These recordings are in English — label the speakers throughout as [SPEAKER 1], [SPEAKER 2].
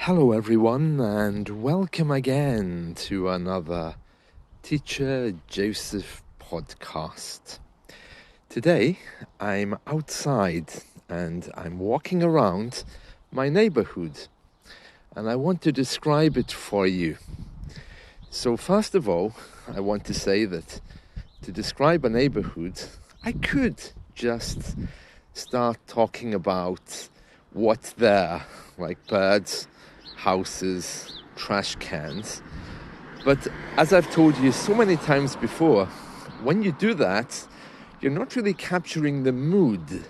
[SPEAKER 1] Hello everyone and welcome again to another Teacher Joseph podcast. Today I'm outside and I'm walking around my neighbourhood and I want to describe it for you. So first of all, I want to say that to describe a neighbourhood, I could just start talking about what's there, like birds, houses, trash cans. But as I've told you so many times before, when you do that, you're not really capturing the mood.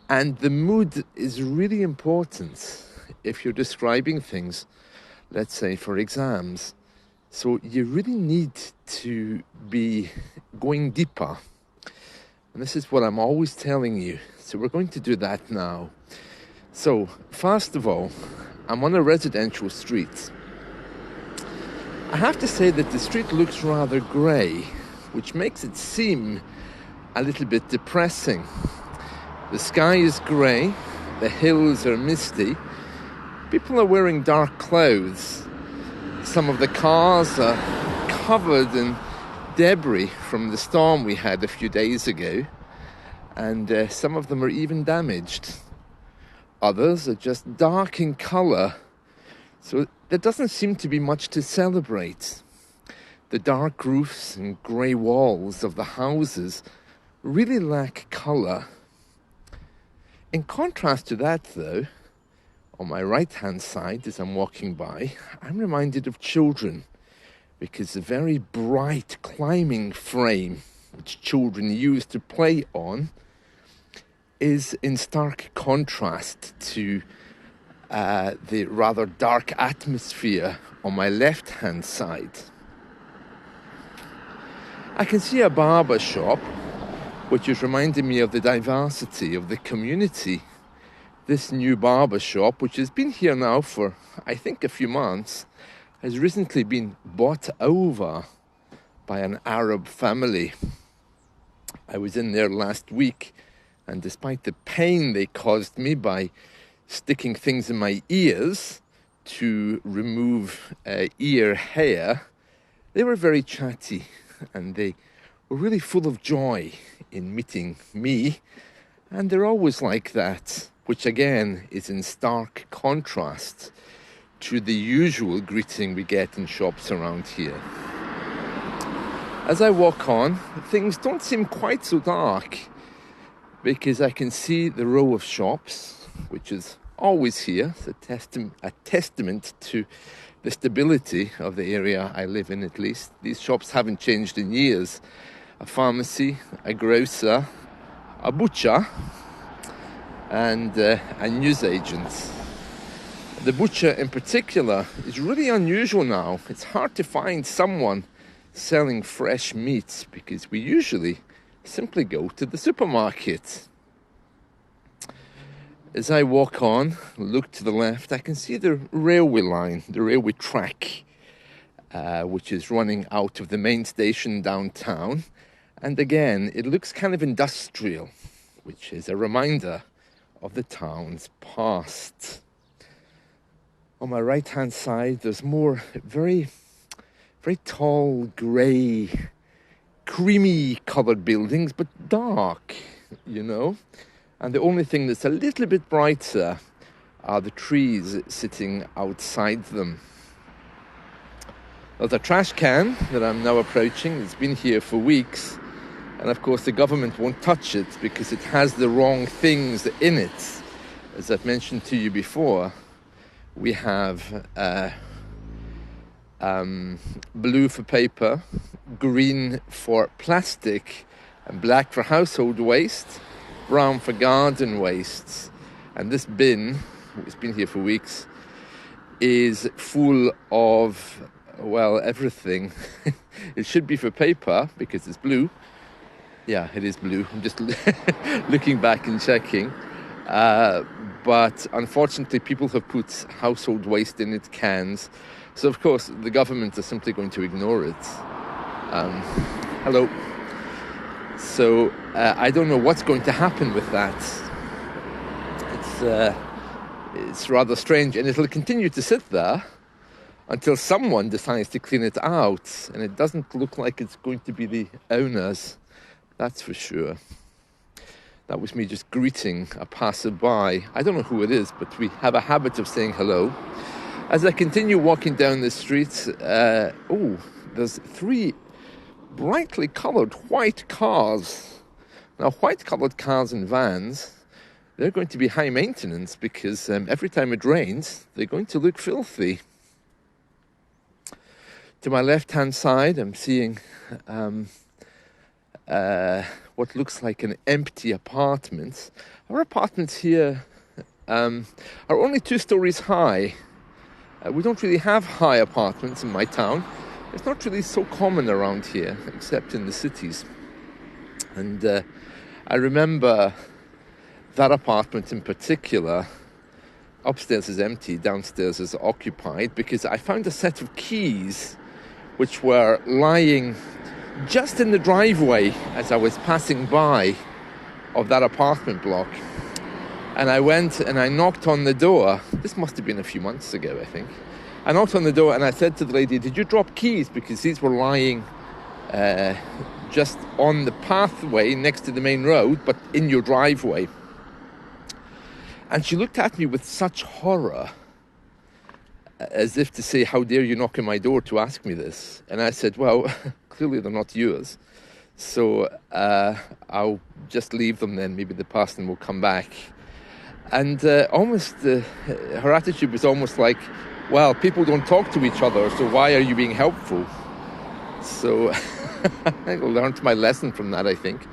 [SPEAKER 1] And the mood is really important if you're describing things, let's say for exams. So you really need to be going deeper. And this is what I'm always telling you. So we're going to do that now. So first of all, I'm on a residential street. I have to say that the street looks rather grey, which makes it seem a little bit depressing. The sky is grey, the hills are misty, people are wearing dark clothes. Some of the cars are covered in debris from the storm we had a few days ago, and some of them are even damaged. Others are just dark in colour, so there doesn't seem to be much to celebrate. The dark roofs and grey walls of the houses really lack colour. In contrast to that, though, on my right-hand side as I'm walking by, I'm reminded of children, because the very bright climbing frame which children use to play on is in stark contrast to the rather dark atmosphere on my left-hand side. I can see a barber shop, which is reminding me of the diversity of the community. This new barber shop, which has been here now for, I think, a few months, has recently been bought over by an Arab family. I was in there last week, and despite the pain they caused me by sticking things in my ears to remove ear hair, they were very chatty and they were really full of joy in meeting me. And they're always like that, which again is in stark contrast to the usual greeting we get in shops around here. As I walk on, things don't seem quite so dark, because I can see the row of shops, which is always here. It's a testament to the stability of the area I live in, at least. These shops haven't changed in years. A pharmacy, a grocer, a butcher, and a newsagent. The butcher in particular is really unusual now. It's hard to find someone selling fresh meat, because we usually simply go to the supermarket. As I walk on, look to the left, I can see the railway line, the railway track, which is running out of the main station downtown. And again, it looks kind of industrial, which is a reminder of the town's past. On my right-hand side, there's more very, very tall, grey, creamy coloured buildings, but dark, you know. And the only thing that's a little bit brighter are the trees sitting outside them. There's a trash can that I'm now approaching. It's been here for weeks. And of course the government won't touch it because it has the wrong things in it. As I've mentioned to you before, we have blue for paper, green for plastic, and black for household waste, brown for garden wastes. And this bin, it's been here for weeks, is full of, well, everything. It should be for paper because it's blue. Yeah, it is blue. I'm just looking back and checking. But unfortunately, people have put household waste in its cans. So, of course, the government is simply going to ignore it. Hello. So, I don't know what's going to happen with that. It's It's rather strange, and it'll continue to sit there until someone decides to clean it out, and it doesn't look like it's going to be the owners, that's for sure. That was me just greeting a passerby. I don't know who it is, but we have a habit of saying hello. As I continue walking down the street, there's 3 brightly coloured white cars. Now, white coloured cars and vans, they're going to be high maintenance because every time it rains, they're going to look filthy. To my left-hand side, I'm seeing what looks like an empty apartment. Our apartments here are only 2 stories high. We don't really have high apartments in my town. It's not really so common around here, except in the cities. And I remember that apartment in particular. Upstairs is empty, downstairs is occupied, because I found a set of keys which were lying just in the driveway as I was passing by of that apartment block. And I went and I knocked on the door. This must have been a few months ago, I think. I knocked on the door and I said to the lady, "Did you drop keys?" Because these were lying just on the pathway next to the main road, but in your driveway. And she looked at me with such horror, as if to say, "How dare you knock on my door to ask me this?" And I said, "Well, clearly they're not yours. So I'll just leave them then. Maybe the person will come back." And her attitude was almost like, "Well, people don't talk to each other, so why are you being helpful?" So I learned my lesson from that, I think.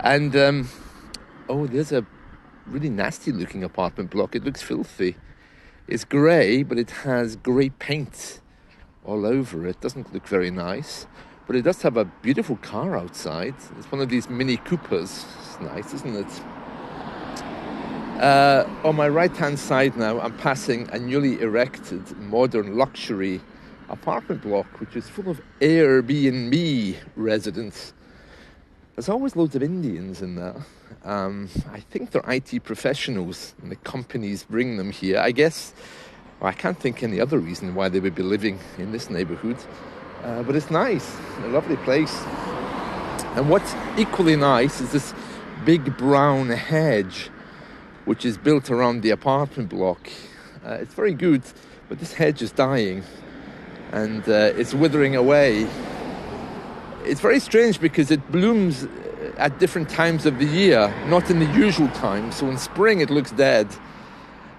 [SPEAKER 1] And, there's a really nasty looking apartment block. It looks filthy. It's grey, but it has grey paint all over it. Doesn't look very nice. But it does have a beautiful car outside. It's one of these Mini Coopers. It's nice, isn't it? On my right-hand side now, I'm passing a newly erected modern luxury apartment block, which is full of Airbnb residents. There's always loads of Indians in there. I think they're IT professionals, and the companies bring them here. I guess, I can't think any other reason why they would be living in this neighbourhood. But it's nice, a lovely place. And what's equally nice is this big brown hedge, which is built around the apartment block. It's very good, but this hedge is dying, and it's withering away. It's very strange because it blooms at different times of the year, not in the usual time. So in spring it looks dead,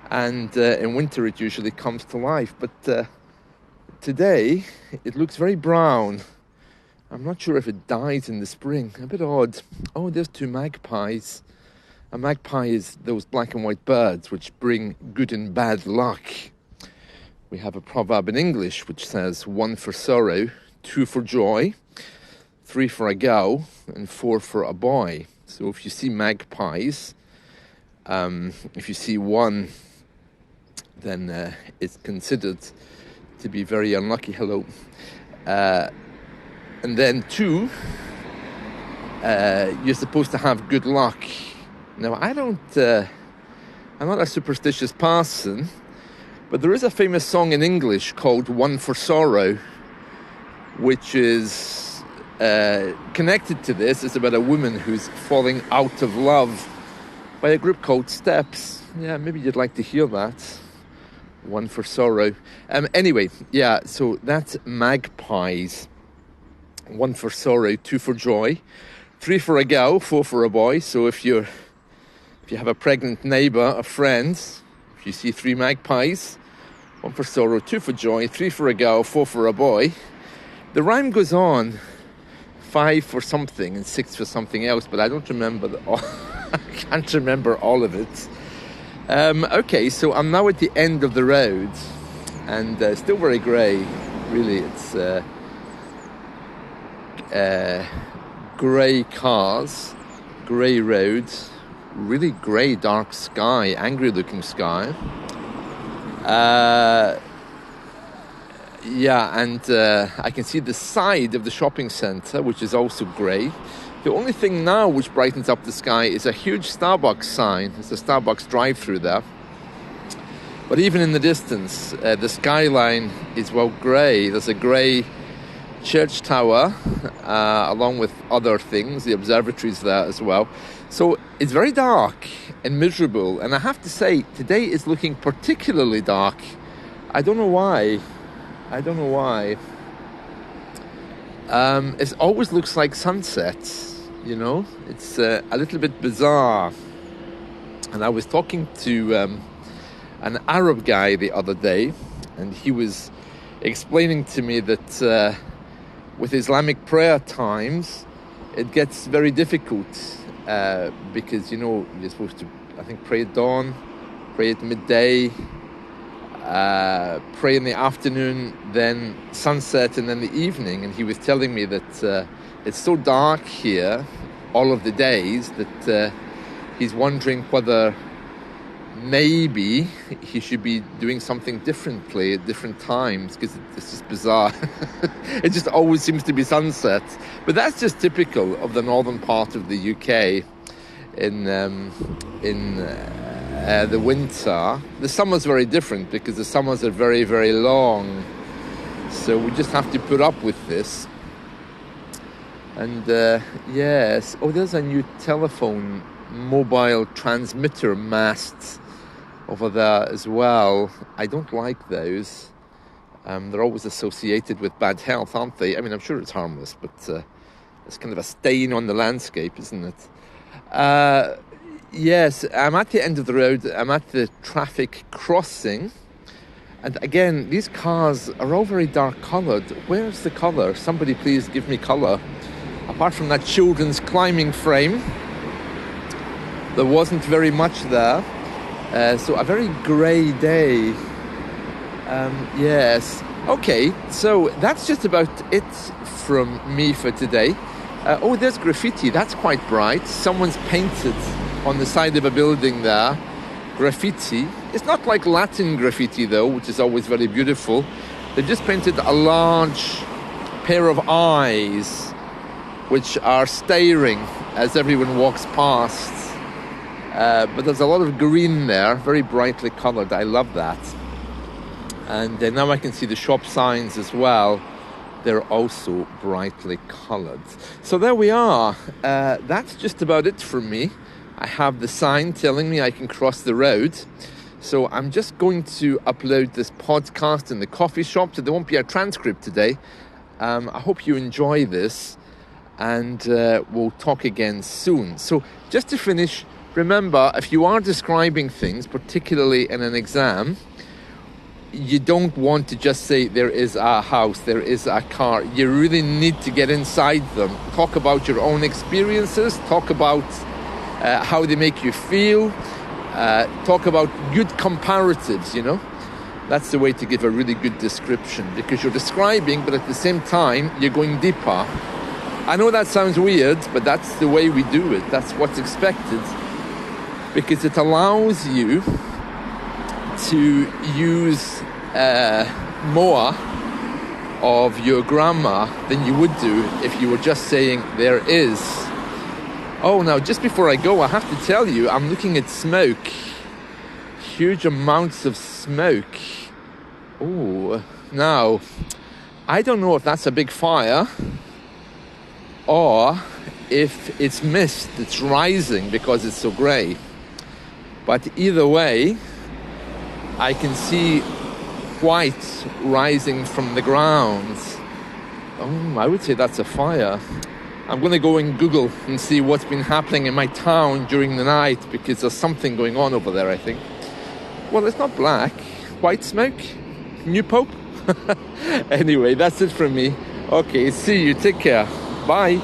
[SPEAKER 1] and in winter it usually comes to life. But today it looks very brown. I'm not sure if it dies in the spring. A bit odd. Oh, there's 2 magpies. A magpie is those black and white birds which bring good and bad luck. We have a proverb in English which says 1 for sorrow, 2 for joy, 3 for a girl, and 4 for a boy. So if you see magpies, if you see 1, then it's considered to be very unlucky. Hello. And then 2, you're supposed to have good luck. Now, I'm not a superstitious person, but there is a famous song in English called 1 for Sorrow, which is connected to this. It's about a woman who's falling out of love by a group called Steps. Yeah, maybe you'd like to hear that. 1 for Sorrow. Anyway, yeah, so that's magpies. 1 for sorrow, 2 for joy, 3 for a girl, 4 for a boy. So if you have a pregnant neighbour, a friend, if you see 3 magpies, 1 for sorrow, 2 for joy, 3 for a girl, 4 for a boy. The rhyme goes on, 5 for something and 6 for something else, but I don't remember I can't remember all of it. Okay, so I'm now at the end of the road, and still very grey. Really, it's grey cars, grey roads, really grey dark sky, angry looking sky. I can see the side of the shopping centre, which is also grey. The only thing now which brightens up the sky is a huge Starbucks sign. There's a Starbucks drive-through there. But even in the distance, the skyline is, well, grey. There's a grey church tower, along with other things. The observatory's there as well. So it's very dark and miserable. And I have to say, today is looking particularly dark. I don't know why. It always looks like sunset, you know. It's a little bit bizarre. And I was talking to an Arab guy the other day, and he was explaining to me that with Islamic prayer times, it gets very difficult because, you know, you're supposed to, I think, pray at dawn, pray at midday, pray in the afternoon, then sunset, and then the evening. And he was telling me that it's so dark here all of the days that he's wondering whether maybe he should be doing something differently at different times, because it's just bizarre. It just always seems to be sunset. But that's just typical of the northern part of the UK in the winter. The summer's very different because the summers are very, very long. So we just have to put up with this. And yes, there's a new telephone mobile transmitter mast over there as well. I don't like those. They're always associated with bad health, aren't they? I mean, I'm sure it's harmless, but it's kind of a stain on the landscape, isn't it? Yes, I'm at the end of the road. I'm at the traffic crossing. And again, these cars are all very dark coloured. Where's the colour? Somebody please give me colour. Apart from that children's climbing frame, there wasn't very much there. So a very grey day. Yes. Okay, so that's just about it from me for today. There's graffiti. That's quite bright. Someone's painted on the side of a building there. Graffiti. It's not like Latin graffiti, though, which is always very beautiful. They've just painted a large pair of eyes, which are staring as everyone walks past. But there's a lot of green there, very brightly coloured. I love that. And now I can see the shop signs as well. They're also brightly coloured. So there we are. That's just about it from me. I have the sign telling me I can cross the road. So I'm just going to upload this podcast in the coffee shop. So there won't be a transcript today. I hope you enjoy this. And we'll talk again soon. So just to finish, remember, if you are describing things, particularly in an exam, you don't want to just say there is a house, there is a car. You really need to get inside them. Talk about your own experiences. Talk about how they make you feel. Talk about good comparatives, you know. That's the way to give a really good description, because you're describing, but at the same time, you're going deeper. I know that sounds weird, but that's the way we do it. That's what's expected, because it allows you to use more of your grammar than you would do if you were just saying there is. Now just before I go, I have to tell you, I'm looking at smoke. Huge amounts of smoke. Now, I don't know if that's a big fire or if it's mist that's rising because it's so grey. But either way, I can see white rising from the ground. I would say that's a fire. I'm going to go and Google and see what's been happening in my town during the night, because there's something going on over there, I think. Well, it's not black. White smoke? New Pope? Anyway, that's it from me. Okay, see you. Take care. Bye.